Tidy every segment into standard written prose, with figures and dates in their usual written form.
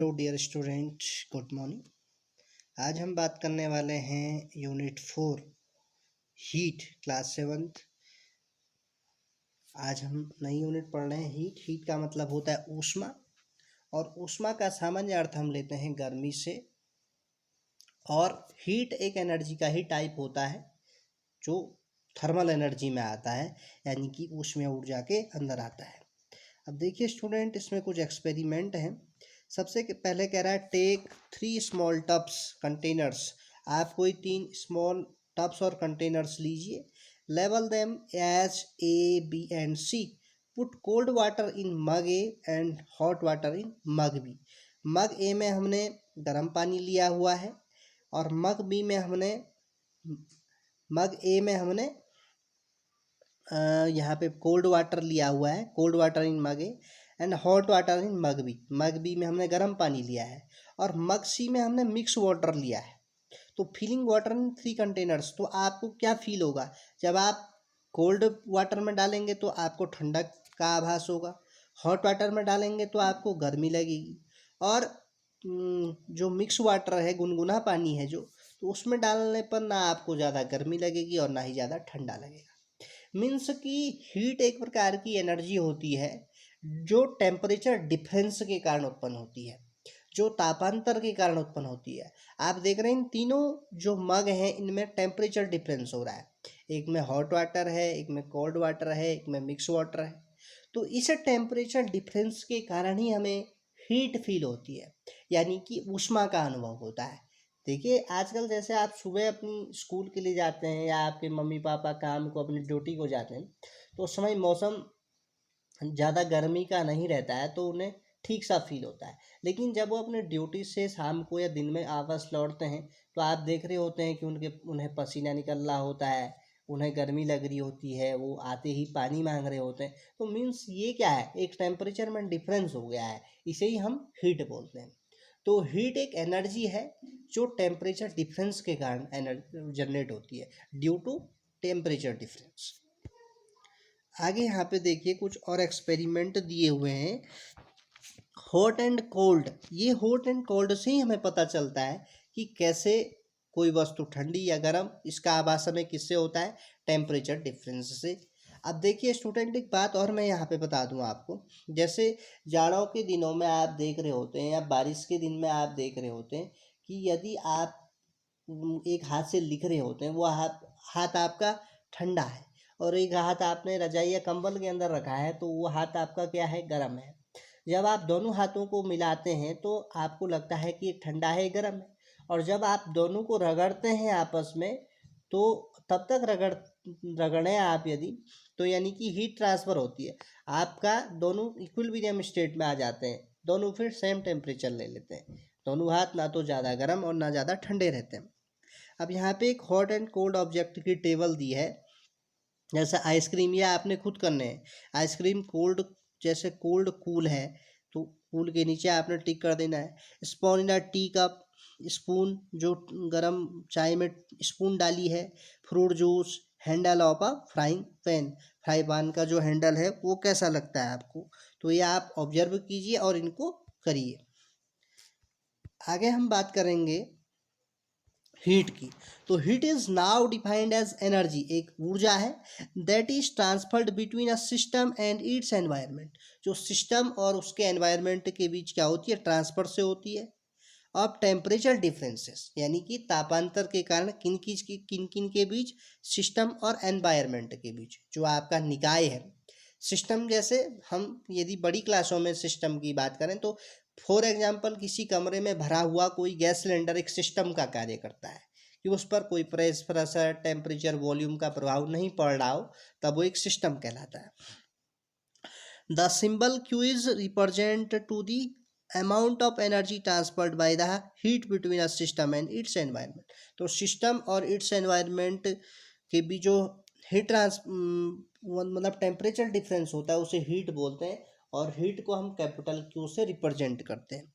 Hello dear student, good morning. आज हम बात करने वाले हैं यूनिट 4 हीट, क्लास 7th। आज हम नई यूनिट पढ़ रहे हैं हीट। हीट का मतलब होता है ऊष्मा, और ऊष्मा का सामान्य अर्थ हम लेते हैं गर्मी से। और हीट एक एनर्जी का ही टाइप होता है जो थर्मल एनर्जी में आता है, यानी कि ऊष्मीय ऊर्जा के अंदर आता है। अब देखिए स्टूडेंट, इसमें कुछ एक्सपेरिमेंट हैं। सबसे पहले कह रहा है टेक 3 स्मॉल टब्स कंटेनर्स। आप कोई 3 स्मॉल टब्स और कंटेनर्स लीजिए। लेवल them as A, B and C. Put cold water in mug A and hot water in mug B. Mug A में हमने गर्म पानी लिया हुआ है, और मग बी में हमने यहाँ पे कोल्ड वाटर लिया हुआ है। Cold water in mug A and hot water in mug B. Mug B में हमने गर्म पानी लिया है, और मग सी में हमने मिक्स वाटर लिया है। तो फिलिंग वाटर इन 3 कंटेनर्स। तो आपको क्या फील होगा? जब आप कोल्ड वाटर में डालेंगे तो आपको ठंडक का आभास होगा, हॉट वाटर में डालेंगे तो आपको गर्मी लगेगी, और जो मिक्स वाटर है, गुनगुना पानी है जो, तो उसमें डालने पर ना आपको ज़्यादा गर्मी लगेगी और ना ही ज़्यादा ठंडा लगेगा। मीन्स कि हीट एक प्रकार की एनर्जी होती है जो टेम्परेचर डिफरेंस के कारण उत्पन्न होती है, जो तापांतर के कारण उत्पन्न होती है। आप देख रहे हैं इन तीनों जो मग हैं इनमें टेम्परेचर डिफरेंस हो रहा है। एक में हॉट वाटर है, एक में कोल्ड वाटर है, एक में मिक्स वाटर है। तो इस टेम्परेचर डिफरेंस के कारण ही हमें हीट फील होती है, यानी कि ऊष्मा का अनुभव होता है। देखिए आजकल जैसे आप सुबह अपनी स्कूल के लिए जाते हैं, या आपके मम्मी पापा काम को, अपनी ड्यूटी को जाते हैं, तो उस समय मौसम ज़्यादा गर्मी का नहीं रहता है, तो उन्हें ठीक सा फील होता है। लेकिन जब वो अपने ड्यूटी से शाम को या दिन में वापस लौटते हैं, तो आप देख रहे होते हैं कि उन्हें पसीना निकल रहा होता है, उन्हें गर्मी लग रही होती है, वो आते ही पानी मांग रहे होते हैं। तो मीन्स ये क्या है, एक टेम्परेचर में डिफरेंस हो गया है, इसे ही हम हीट बोलते हैं। तो हीट एक एनर्जी है जो टेम्परेचर डिफरेंस के कारण जनरेट होती है, ड्यू टू टेम्परेचर डिफरेंस। आगे यहाँ पे देखिए कुछ और एक्सपेरिमेंट दिए हुए हैं। Hot and cold. ये हॉट एंड कोल्ड से ही हमें पता चलता है कि कैसे कोई वस्तु ठंडी या गर्म, इसका आभास हमें किससे होता है? टेम्परेचर डिफरेंस से। अब देखिए स्टूडेंट, एक बात और मैं यहाँ पे बता दूँ आपको। जैसे जाड़ों के दिनों में आप देख रहे होते हैं, या बारिश के दिन में आप देख रहे होते हैं कि यदि आप एक हाथ से लिख रहे होते हैं, वो हाथ आपका ठंडा है, और एक हाथ आपने रजाई या कंबल के अंदर रखा है, तो वो हाथ आपका क्या है? गर्म है। जब आप दोनों हाथों को मिलाते हैं तो आपको लगता है कि एक ठंडा है, एक गर्म है। और जब आप दोनों को रगड़ते हैं आपस में, तो तब तक रगड़ें आप यदि, तो यानी कि हीट ट्रांसफ़र होती है, आपका दोनों इक्विलिब्रियम स्टेट में आ जाते हैं, दोनों फिर सेम टेम्परेचर ले लेते हैं। दोनों हाथ ना तो ज़्यादा गर्म और ना ज़्यादा ठंडे रहते हैं। अब यहाँ पे एक हॉट एंड कोल्ड ऑब्जेक्ट की टेबल दी है। जैसे आइसक्रीम, या आपने खुद करने हैं आइसक्रीम कोल्ड, जैसे कोल्ड कूल है, तो कूल के नीचे आपने टिक कर देना है। Spoon in a tea cup. Spoon, जो गरम चाय में स्पून डाली है। Fruit juice. Handle of a frying pan. Fry pan का जो हैंडल है वो कैसा लगता है आपको? तो ये आप ऑब्जर्व कीजिए और इनको करिए। आगे हम बात करेंगे हीट की। तो heat is now defined as energy, एक ऊर्जा है, that is transferred between a system and its environment. जो सिस्टम और उसके एनवायरनमेंट के बीच क्या होती है? ट्रांसफर से होती है। अब टेम्परेचर डिफरेंसेस, यानी कि तापांतर के कारण किन किन के बीच? सिस्टम और एनवायरनमेंट के बीच, जो आपका निकाय है। सिस्टम, जैसे हम यदि बड़ी क्लासों में सिस्टम की बात करें, तो फॉर एग्जांपल किसी कमरे में भरा हुआ कोई गैस सिलेंडर एक सिस्टम का कार्य करता है, कि उस पर कोई प्रेशर, टेम्परेचर, वॉल्यूम का प्रभाव नहीं पड़ रहा हो, तब वो एक सिस्टम कहलाता है। The symbol Q is represent to the amount of energy transferred by the heat between a system and its environment। तो सिस्टम और इट्स एनवायरनमेंट के बीच जो हीट मतलब टेम्परेचर डिफरेंस होता है उसे हीट बोलते हैं, और हीट को हम कैपिटल Q से रिप्रेजेंट करते हैं।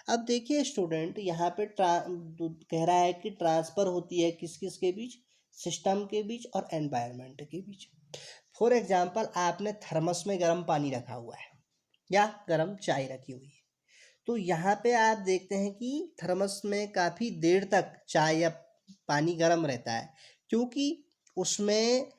अब देखिए स्टूडेंट, यहाँ पे कह रहा है कि ट्रांसफ़र होती है किस किस के बीच? सिस्टम के बीच और एनवायरनमेंट के बीच। फॉर एग्जाम्पल, आपने थर्मस में गर्म पानी रखा हुआ है, या गर्म चाय रखी हुई है, तो यहाँ पे आप देखते हैं कि थर्मस में काफ़ी देर तक चाय या पानी गर्म रहता है, क्योंकि उसमें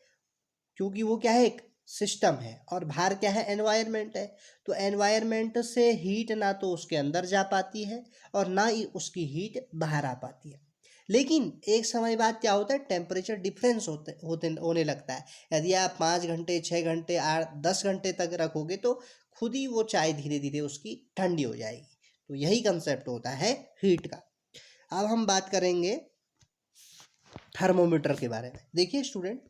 क्योंकि वो क्या है, एक सिस्टम है और बाहर क्या है, एनवायरनमेंट है। तो एनवायरनमेंट से हीट ना तो उसके अंदर जा पाती है और ना ही उसकी हीट बाहर आ पाती है। लेकिन एक समय बाद क्या होता है, टेम्परेचर डिफरेंस होने लगता है। यदि आप 5 घंटे 6 घंटे 8 10 घंटे तक रखोगे तो खुद ही वो चाय धीरे धीरे उसकी ठंडी हो जाएगी। तो यही कंसेप्ट होता है हीट का। अब हम बात करेंगे थर्मोमीटर के बारे में। देखिए स्टूडेंट,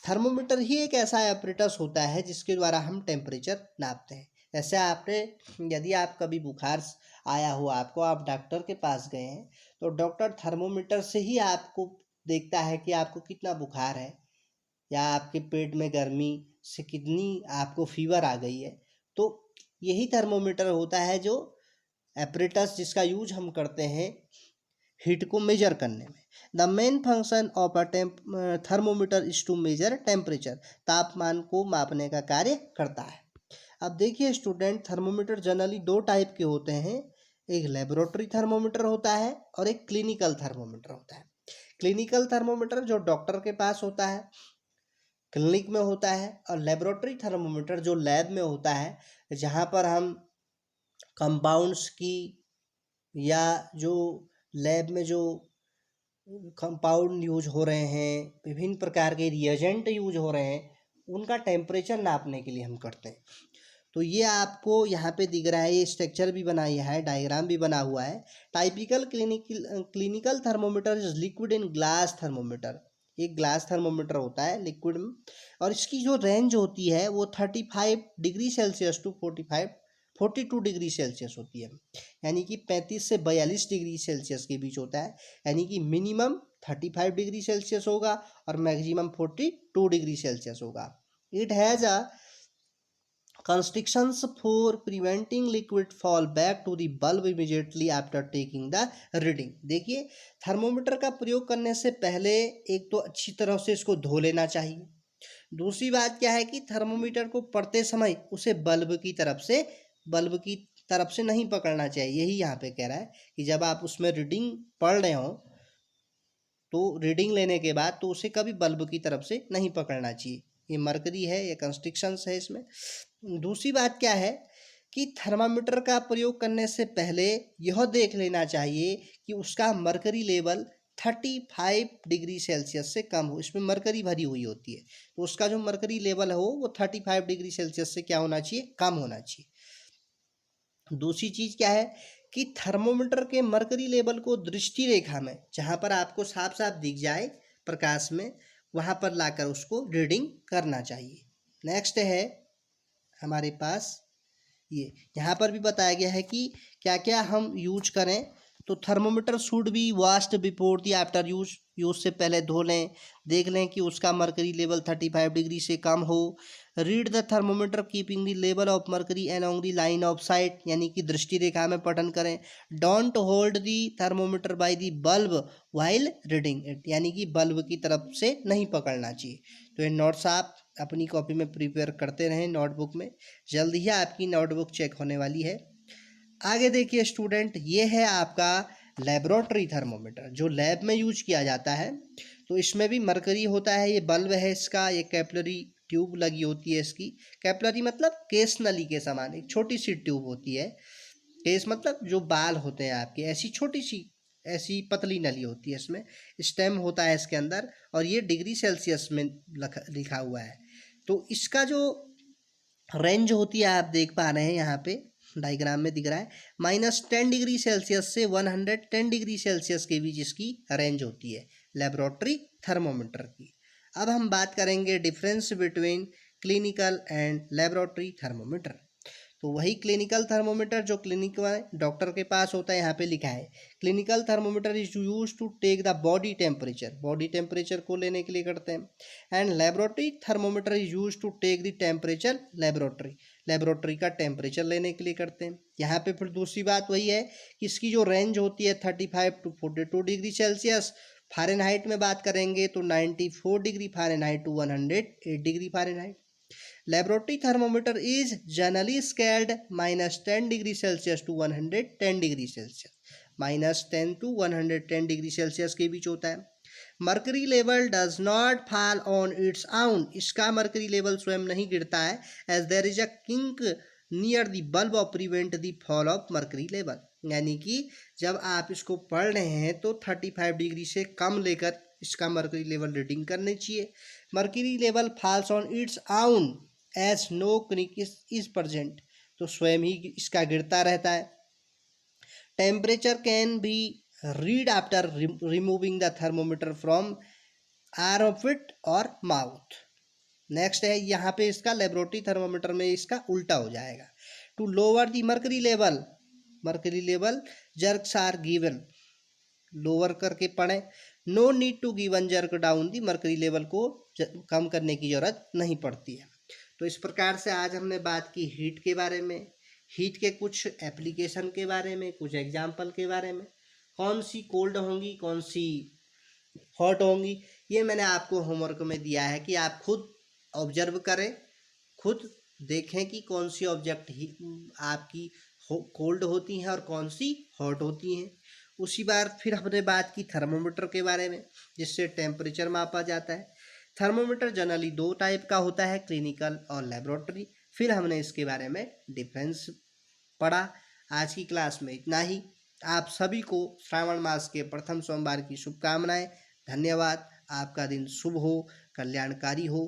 थर्मोमीटर ही एक ऐसा एपरेटस होता है जिसके द्वारा हम टेम्परेचर नापते हैं। जैसे आपने, यदि आप कभी बुखार आया हो आपको, आप डॉक्टर के पास गए हैं, तो डॉक्टर थर्मोमीटर से ही आपको देखता है कि आपको कितना बुखार है या आपके पेट में गर्मी से कितनी आपको फीवर आ गई है। तो यही थर्मोमीटर होता है, जो एपरेटस जिसका यूज हम करते हैं हीट को मेजर करने में। The main function of a thermometer is to measure temperature. तापमान को मापने का कार्य करता है। अब देखिए स्टूडेंट, थर्मोमीटर जनरली 2 टाइप के होते हैं। एक लेबोरेटरी थर्मोमीटर होता है और एक क्लिनिकल थर्मोमीटर होता है। क्लिनिकल थर्मोमीटर जो डॉक्टर के पास होता है, क्लिनिक में होता है, और लेबोरेटरी थर्मोमीटर जो लैब में होता है, जहाँ पर हम कंपाउंड्स की या जो लैब में जो कंपाउंड यूज हो रहे हैं, विभिन्न प्रकार के रिएजेंट यूज हो रहे हैं, उनका टेम्परेचर नापने के लिए हम करते हैं। तो ये आपको यहाँ पे दिख रहा है, ये स्ट्रक्चर भी बनाया है, डायग्राम भी बना हुआ है। Typical clinical thermometer is liquid in glass thermometer. एक ग्लास थर्मोमीटर होता है लिक्विड में, और इसकी जो रेंज होती है वो 35 degree Celsius to 42 degree Celsius होती है। यानी कि 35 से 42 डिग्री सेल्सियस के बीच होता है। यानी कि मिनिमम 35 डिग्री सेल्सियस होगा और मैक्सिमम 42 डिग्री सेल्सियस होगा। It has a constrictions for preventing liquid fall back to the bulb immediately after taking the reading। देखिए, थर्मोमीटर का प्रयोग करने से पहले एक तो अच्छी तरह से इसको धो लेना चाहिए। दूसरी बात क्या है कि थर्मोमीटर को पढ़ते समय उसे बल्ब की तरफ से नहीं पकड़ना चाहिए। यही यहाँ पे कह रहा है कि जब आप उसमें रीडिंग पढ़ रहे हो तो रीडिंग लेने के बाद तो उसे कभी बल्ब की तरफ से नहीं पकड़ना चाहिए। ये मरकरी है, ये कंस्ट्रिक्शंस है इसमें। दूसरी बात क्या है कि थर्मामीटर का प्रयोग करने से पहले यह देख लेना चाहिए कि उसका मरकरी लेवल 35 डिग्री सेल्सियस से कम हो। इसमें मरकरी भरी हुई होती है, तो उसका जो मरकरी लेवल हो वो 35 डिग्री सेल्सियस से क्या होना चाहिए, कम होना चाहिए। दूसरी चीज़ क्या है कि थर्मोमीटर के मरकरी लेवल को दृष्टि रेखा में, जहाँ पर आपको साफ साफ दिख जाए प्रकाश में, वहाँ पर लाकर उसको रीडिंग करना चाहिए। नेक्स्ट है हमारे पास ये, यहाँ पर भी बताया गया है कि क्या क्या हम यूज करें। तो thermometer should be washed before the after use. Use से पहले धो लें, देख लें कि उसका मरकरी लेवल 35 डिग्री से कम हो। Read the thermometer keeping the level of mercury along the line of site, यानी कि दृष्टि रेखा में पठन करें। Don't hold the thermometer by the bulb while reading it, यानी कि बल्ब की तरफ से नहीं पकड़ना चाहिए। तो ये नोट्स आप अपनी कॉपी में प्रिपेयर करते रहें नोटबुक में। जल्द ही आपकी नोटबुक चेक होने वाली है। आगे देखिए स्टूडेंट, ये है आपका लेबोरेटरी थर्मोमीटर जो लैब में यूज किया जाता है। तो इसमें भी मरकरी होता है, ये बल्ब है इसका, ये कैपिलरी ट्यूब लगी होती है इसकी। कैपिलरी मतलब केस नली के समान एक छोटी सी ट्यूब होती है। केस मतलब जो बाल होते हैं आपके, ऐसी छोटी सी ऐसी पतली नली होती है। इसमें स्टेम होता है इसके अंदर, और ये डिग्री सेल्सियस में लिखा हुआ है। तो इसका जो रेंज होती है आप देख पा रहे हैं यहाँ पे डायग्राम में दिख रहा है, -10 डिग्री सेल्सियस से 110 डिग्री सेल्सियस के बीच इसकी रेंज होती है लेबोरेटरी थर्मोमीटर की। अब हम बात करेंगे difference between clinical and laboratory thermometer. तो वही क्लिनिकल थर्मोमीटर जो क्लिनिक में डॉक्टर के पास होता है, यहाँ पे लिखा है clinical thermometer is use to take the body temperature को लेने के लिए करते हैं। And laboratory thermometer is use to take the temperature laboratory का टेम्परेचर लेने के लिए करते हैं। यहाँ पे फिर दूसरी बात वही है कि इसकी जो रेंज होती है 35 टू 42 डिग्री सेल्सियस। फ़ारेनहाइट में बात करेंगे तो 94 degree Fahrenheit to 108 degree Fahrenheit. Laboratory thermometer is generally scaled -10 degree Celsius to 110 degree Celsius, -10 to 110 degree Celsius के बीच होता है। Mercury level does not fall on its own, इसका मर्करी लेवल स्वयं नहीं गिरता है, as there is a kink near the bulb of prevent the fall of mercury level. यानी कि जब आप इसको पढ़ रहे हैं तो 35 डिग्री से कम लेकर इसका मर्करी लेवल रीडिंग करनी चाहिए। Mercury level falls on its own as no crick is present, तो स्वयं ही इसका गिरता रहता है। Temperature can be read after removing the thermometer from armpit और माउथ। नेक्स्ट है यहाँ पे इसका लेबोरेटरी थर्मोमीटर में इसका उल्टा हो जाएगा। To lower the mercury level jerks are given, lower करके पढ़ें। No need to given jerk down the, mercury level को कम करने की जरूरत नहीं पड़ती है। तो इस प्रकार से आज हमने बात की हीट के बारे में, हीट के कुछ एप्लीकेशन के बारे में, कुछ एग्जाम्पल के बारे में, कौन सी कोल्ड होंगी कौन सी हॉट होंगी, ये मैंने आपको होमवर्क में दिया है कि आप खुद ऑब्जर्व करें, खुद देखें कि कौन सी ऑब्जेक्ट ही आपकी कोल्ड होती हैं और कौन सी हॉट होती हैं। उसी बार फिर हमने बात की थर्मोमीटर के बारे में, जिससे टेम्परेचर मापा जाता है। थर्मोमीटर जनरली 2 टाइप का होता है, क्लिनिकल और लेबोरेटरी। फिर हमने इसके बारे में डिफरेंस पढ़ा। आज की क्लास में इतना ही। आप सभी को श्रावण मास के प्रथम सोमवार की शुभकामनाएं। धन्यवाद। आपका दिन शुभ हो, कल्याणकारी हो।